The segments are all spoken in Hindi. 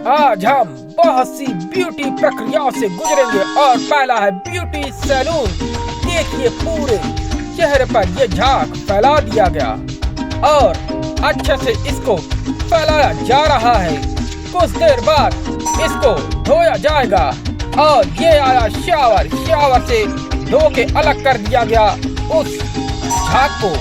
आज हम बहुत सी ब्यूटी प्रक्रियाओं से गुजरेंगे और पहला है ब्यूटी सैलून। देखिए पूरे चेहरे पर ये झाग फैला दिया गया और अच्छे से इसको फैलाया जा रहा है। कुछ देर बाद इसको धोया जाएगा और ये आया शावर से धो के अलग कर दिया गया उस झाग को।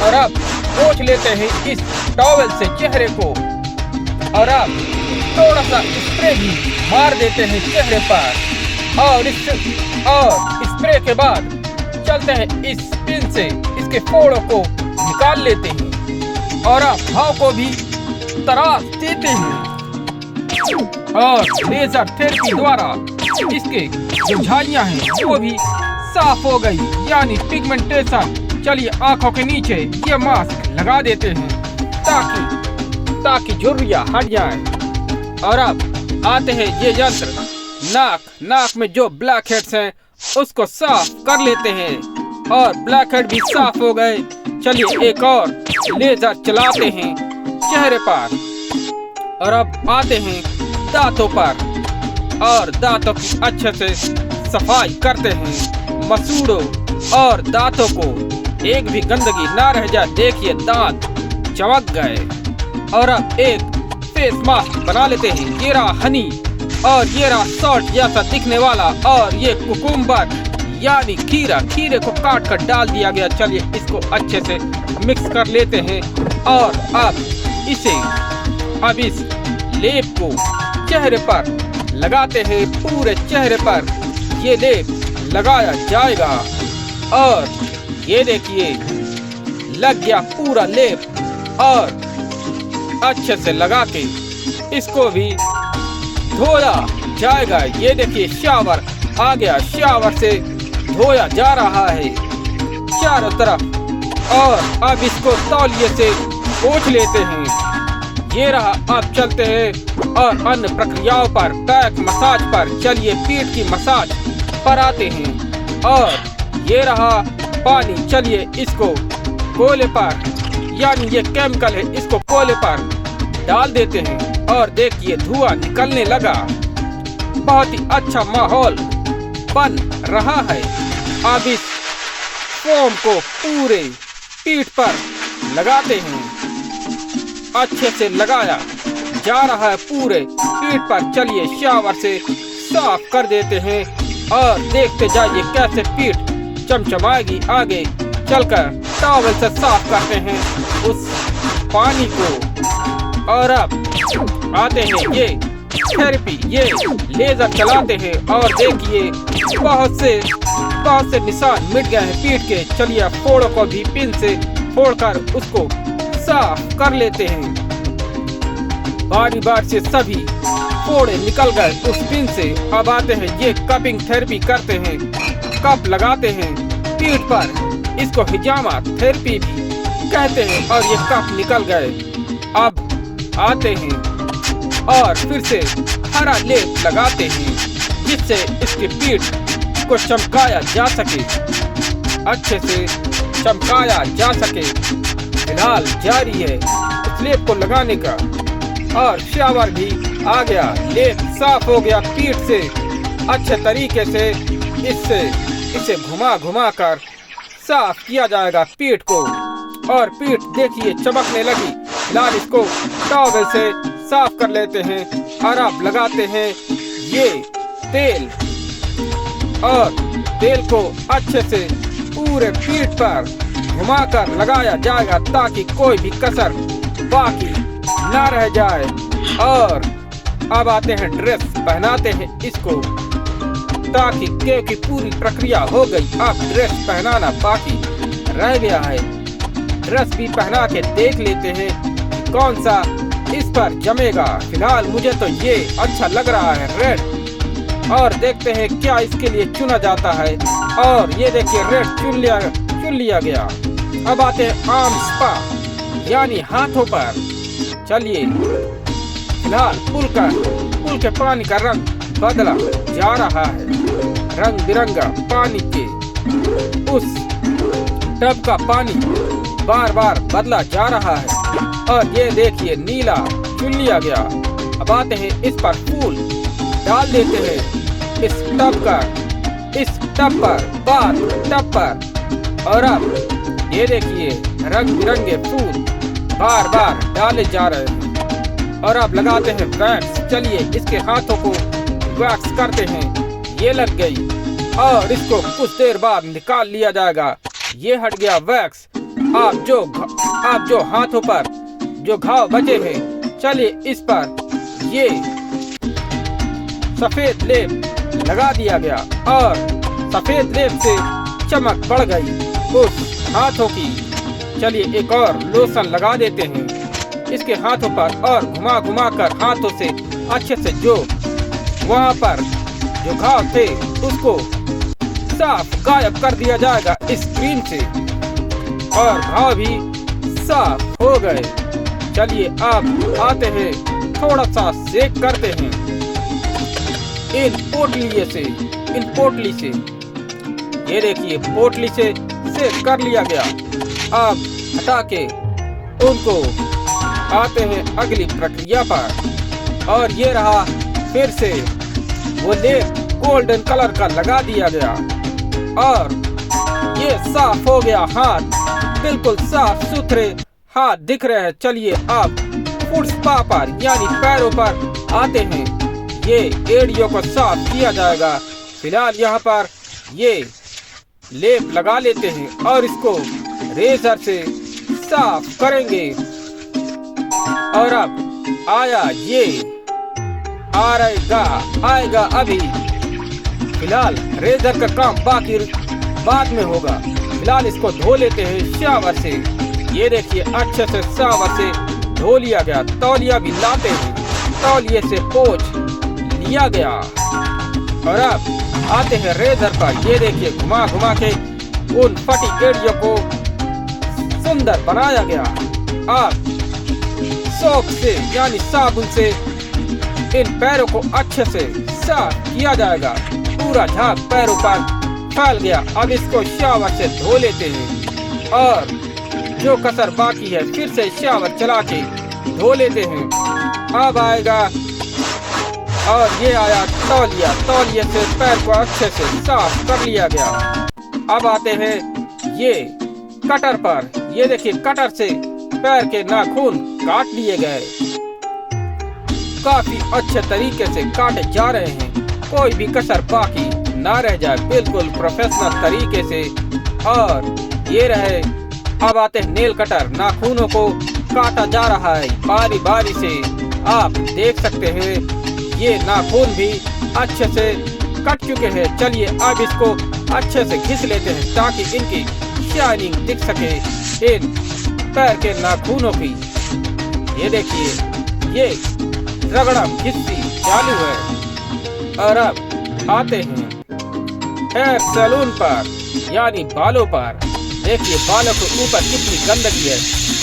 और अब पोंछ लेते हैं इस टॉवल से चेहरे को और अब थोड़ा सा स्प्रे भी मार देते हैं चेहरे पर और स्प्रे के बाद चलते हैं इस पिन से इसके फोड़ों को निकाल लेते हैं और अब घाव को भी तराश देते हैं और लेजर थेरेपी द्वारा इसके जो झाइयां हैं वो भी साफ हो गई, यानी पिगमेंटेशन। चलिए आंखों के नीचे ये मास्क लगा देते हैं ताकि झुर्रियां हट जाए। और अब आते हैं ये यंत्र नाक में जो ब्लैक हेड्स हैं उसको साफ कर लेते हैं और ब्लैक हेड भी साफ हो गए। चलिए एक और लेजर चलाते हैं चेहरे पर और अब आते हैं दांतों पर और दांतों की अच्छे से सफाई करते हैं। मसूड़ों और दांतों को एक भी गंदगी ना रह जाए। देखिए दांत चमक गए और अब एक फेस मास्क बना लेते हैं। ये रहा हनी और ये रहा सॉल्ट जैसा दिखने वाला और ये कुकुम्बर यानी खीरे को काट कर डाल दिया गया। चलिए इसको अच्छे से मिक्स कर लेते हैं और अब इस लेप को चेहरे पर लगाते हैं। पूरे चेहरे पर ये लेप लगाया जाएगा और ये देखिए लग गया पूरा लेप और अच्छे से लगा के इसको भी धोया जाएगा। ये देखिए शावर आ गया, शावर से धोया जा रहा है चारों तरफ और अब इसको तौलिए से पोंछ लेते हैं। ये रहा। अब चलते हैं और अन्य प्रक्रियाओं पर, बैक मसाज पर। चलिए पीठ की मसाज पर आते हैं और ये रहा पानी। चलिए इसको कोयले पर, यानी ये केमिकल है, इसको कोयले पर डाल देते हैं और देखिए धुआं निकलने लगा। बहुत ही अच्छा माहौल बन रहा है। अब इस फोम को पूरे पीठ पर लगाते हैं। अच्छे से लगाया जा रहा है पूरे पीठ पर। चलिए शावर से साफ कर देते हैं और देखते जाइए कैसे पीठ चमचमाएगी। आगे चलकर टॉवल से साफ करते हैं उस पानी को और अब आते हैं ये थेरेपी, ये लेजर चलाते हैं और देखिए बहुत से निशान मिट गए हैं पीठ के। चलिए फोड़ों को भी पिन से फोड़कर उसको साफ कर लेते हैं। बारी से सभी फोड़े निकल गए उस पिन से। अब आते हैं ये कपिंग थेरेपी करते हैं, कप लगाते हैं पीठ पर। इसको हिजामा थेरेपी भी कहते हैं और ये कप निकल गए। अब आते हैं और फिर से हरा लेप लगाते हैं जिससे इसकी पीठ को चमकाया जा सके, अच्छे से चमकाया जा सके। फिलहाल जारी है इस लेप को लगाने का और शावर भी आ गया, लेप साफ हो गया पीठ से अच्छे तरीके से। इसे घुमा कर साफ किया जाएगा पीठ को और पीठ देखिए चमकने लगी। फिलहाल इसको टॉवल से साफ कर लेते हैं और अब लगाते हैं ये तेल और तेल को अच्छे से पूरे पीठ पर घुमाकर लगाया जाएगा ताकि कोई भी कसर बाकी ना रह जाए। और अब आते हैं ड्रेस पहनाते हैं इसको ताकि क्योंकि पूरी प्रक्रिया हो गई, अब ड्रेस पहनाना बाकी रह गया है। ड्रेस भी पहना के देख लेते हैं कौन सा इस पर जमेगा। फिलहाल मुझे तो ये अच्छा लग रहा है रेड और देखते हैं क्या इसके लिए चुना जाता है और ये देखिए रेड चुन लिया गया। अब आते हैं आर्म स्पा यानी हाथों पर। चलिए फिलहाल पुल के पानी का रंग बदला जा रहा है। रंग बिरंगा पानी के उस टब का पानी बार बदला जा रहा है और ये देखिए नीला चुन लिया गया अब आते हैं इस पर फूल डाल देते हैं इस टब पर बाथ टब पर। और अब ये देखिए रंग बिरंगे फूल बार बार डाले जा रहे हैं। और अब लगाते हैं वैक्स। चलिए इसके हाथों को वैक्स करते हैं। ये लग गई और इसको कुछ देर बाद निकाल लिया जाएगा। ये हट गया वैक्स। आप जो हाथों पर जो घाव बचे हैं, चलिए इस पर ये सफेद लेप लगा दिया गया और सफेद लेप से चमक बढ़ गई उस हाथों की। चलिए एक और लोशन लगा देते हैं इसके हाथों पर और घुमा घुमा कर हाथों से अच्छे से जो वहाँ पर जो घाव थे उसको साफ गायब कर दिया जाएगा इस क्रीम से और घाव भी साफ हो गए। चलिए अब आते हैं थोड़ा सा सेक करते हैं इन पोटली से। ये देखिए पोटली से सेक कर लिया गया। अब हटा के उनको आते हैं अगली प्रक्रिया पर। और ये रहा फिर से वो लेप गोल्डन कलर का लगा दिया गया और ये साफ हो गया। हाथ बिल्कुल साफ सुथरे हाथ दिख रहे हैं। चलिए अब फुट स्पा पर यानी पैरों पर आते हैं। ये एड़ियों को साफ किया जाएगा। फिलहाल यहाँ पर ये लेप लगा लेते हैं और इसको रेजर से साफ करेंगे। और अब आएगा अभी। फिलहाल रेजर का काम बाकी बाद में होगा। फिलहाल इसको धो लेते हैं शावर से। ये देखिए अच्छे से शावर से धो लिया गया। तौलिया भी लाते हैं, तौलिए से पोंछ लिया गया। और अब आते हैं रेजर पर। ये देखिए घुमा घुमा के उन फटी एड़ियों को सुंदर बनाया गया। अब सोप से यानी साबुन से इन पैरों को अच्छे से साफ किया जाएगा। पूरा झाग पैरों पर फैल गया। अब इसको शावर से धो लेते हैं और जो कसर बाकी है फिर से शावर चला के धो लेते हैं। अब आएगा और ये आया तौलिए से पैर को अच्छे से साफ कर लिया गया। अब आते हैं ये कटर पर। ये देखिए कटर से पैर के नाखून काट लिए गए। काफी अच्छे तरीके से काटे जा रहे हैं, कोई भी कसर बाकी ना रह जाए, बिल्कुल प्रोफेशनल तरीके से। और ये रहे। अब आते हैं नेल कटर। नाखूनों को काटा जा रहा है बारी बारी से। आप देख सकते हैं ये नाखून भी अच्छे से कट चुके हैं। चलिए अब इसको अच्छे से घिस लेते हैं ताकि इनकी शाइनिंग दिख सके इन पैर के नाखूनों की। ये देखिए ये रगड़म घिस्सी चालू है। और अब आते हैं हेयर सैलून पर यानी बालों पर। देखिए बालों के ऊपर कितनी गंदगी है।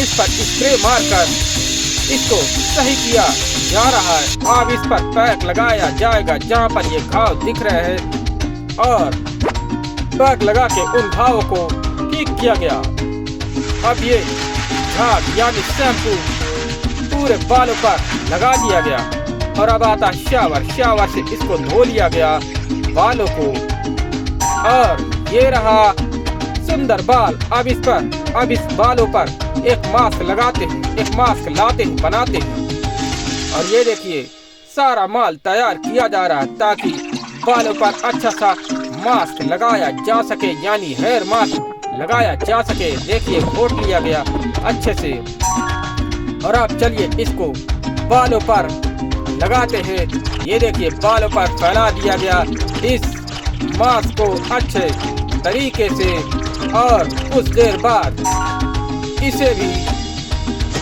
इस पर स्प्रे मारकर इसको सही किया जा रहा है। अब इस पर पैक लगाया जाएगा जहाँ पर ये घाव दिख रहे हैं और पैक लगा के उन घावों को ठीक किया गया। अब ये झाग यानी शैम्पू पूरे बालों पर लगा दिया गया। और अब आता शावर से इसको धो लिया गया बालों को। और ये रहा सुंदर बाल। अब इस बालों पर एक मास्क लगाते हैं, एक मास्क लाते हैं, बनाते हैं। और ये देखिए सारा माल तैयार किया जा रहा है ताकि बालों पर अच्छा सा मास्क लगाया जा सके यानी हेयर मास्क लगाया जा सके। देखिए घोट लिया गया अच्छे से। और अब चलिए इसको बालों पर लगाते हैं। ये देखिए बालों पर फैला दिया गया इस मास्क को अच्छे तरीके से। और कुछ देर बाद इसे भी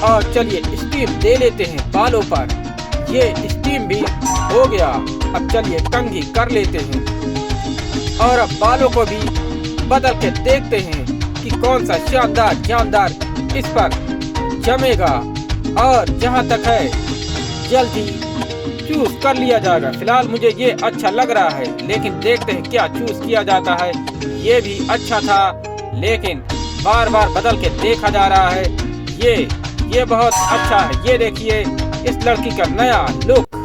और चलिए स्टीम दे लेते हैं बालों पर। ये स्टीम भी हो गया। अब चलिए कंघी कर लेते हैं और अब बालों को भी बदल के देखते हैं कि कौन सा शानदार जानदार इस पर जमेगा। और जहाँ तक है जल्दी चूज कर लिया जाएगा। फिलहाल मुझे ये अच्छा लग रहा है, लेकिन देखते हैं क्या चूज किया जाता है। ये भी अच्छा था लेकिन बार बार बदल के देखा जा रहा है। ये बहुत अच्छा है। ये देखिए इस लड़की का नया लुक